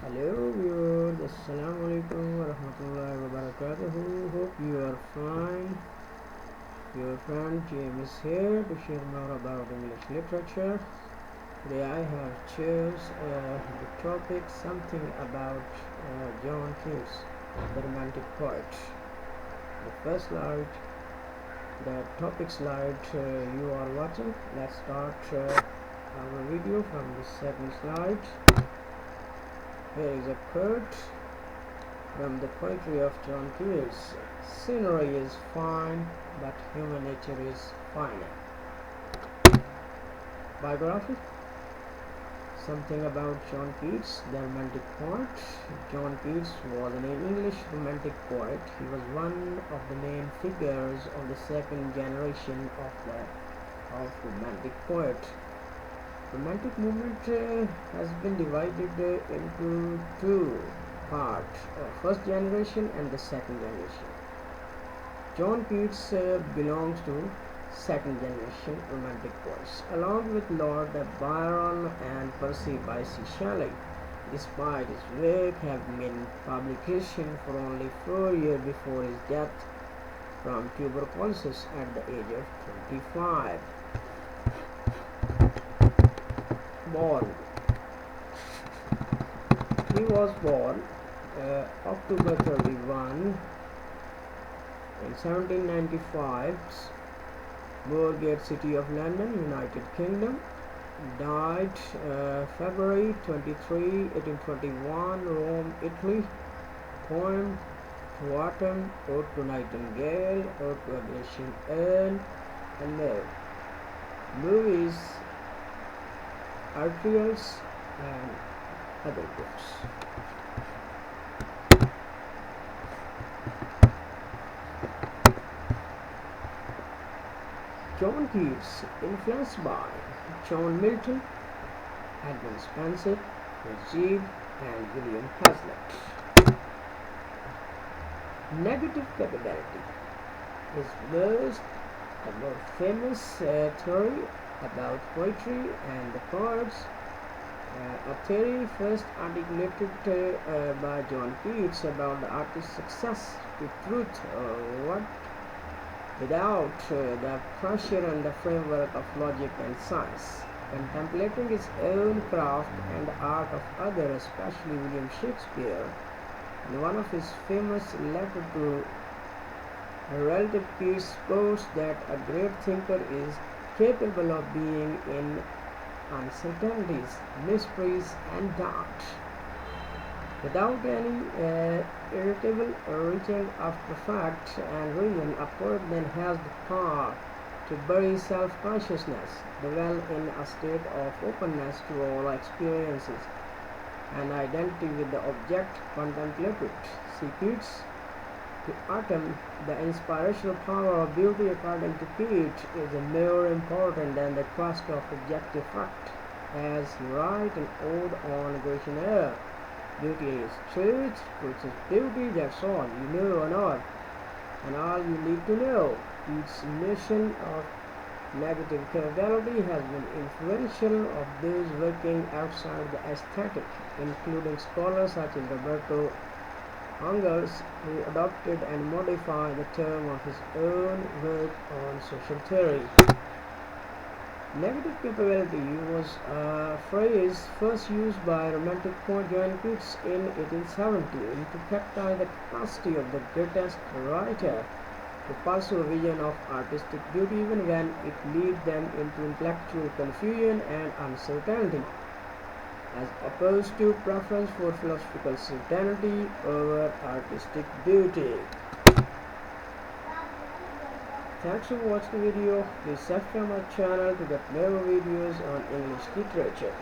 Hello viewers, Assalamu alaikum warahmatullahi wabarakatuh. Hope you are fine. Your friend James is here to share more about English literature. Today I have chosen the topic something about John Keats, the romantic poet. The first slide, the topic slide you are watching. Let's start our video from the second slide. Here is a quote from the poetry of John Keats. Scenery is fine, but human nature is finer. Biography. Something about John Keats, the romantic poet. John Keats was an English romantic poet. He was one of the main figures of the second generation of romantic poet. Romantic movement has been divided into two parts, first generation and the second generation. John Keats belongs to second generation romantic poets, along with Lord Byron and Percy Bysshe Shelley. Despite his work having been in publication for only 4 years before his death from tuberculosis at the age of 25. Born. He was born October 31 in 1795, Moorgate, City of London, United Kingdom. Died February 23, 1821, Rome, Italy. Poem to Autumn, Ode to Nightingale, Ode to Ablation Urn, and more. Movies, articles, and other books. John Keats, influenced by John Milton, Edmund Spenser, Rousseau, and William Hazlitt. Negative capability is the most famous theory about poetry and the poets. A theory first articulated by John Keats about the artist's success to truth, without the pressure and the framework of logic and science. Contemplating his own craft and the art of others, especially William Shakespeare, in one of his famous letters to a relative, Keats boasts that a great thinker is capable of being in uncertainties, mysteries, and doubt, without any irritable reaching after fact and reason. A poet then has the power to bury self-consciousness, dwell in a state of openness to all experiences, and identity with the object contemplated. See Keats. To Autumn, the inspirational power of beauty, according to Keats, is more important than the quest of objective fact. As he writes in Ode on Grecian Air, beauty is truth, truth is beauty, that's all you know or not, and all you need to know. Keats' notion of negative capability has been influential of those working outside the aesthetic, including scholars such as Roberto Angers, who adopted and modified the term of his own work on social theory. Negative capability was a phrase first used by romantic poet John Keats in 1870 to capture the capacity of the greatest writer to pursue a vision of artistic beauty even when it leads them into intellectual confusion and uncertainty, as opposed to preference for philosophical certainty over artistic beauty. Thanks for watching the video. Please subscribe my channel to get more videos on English literature.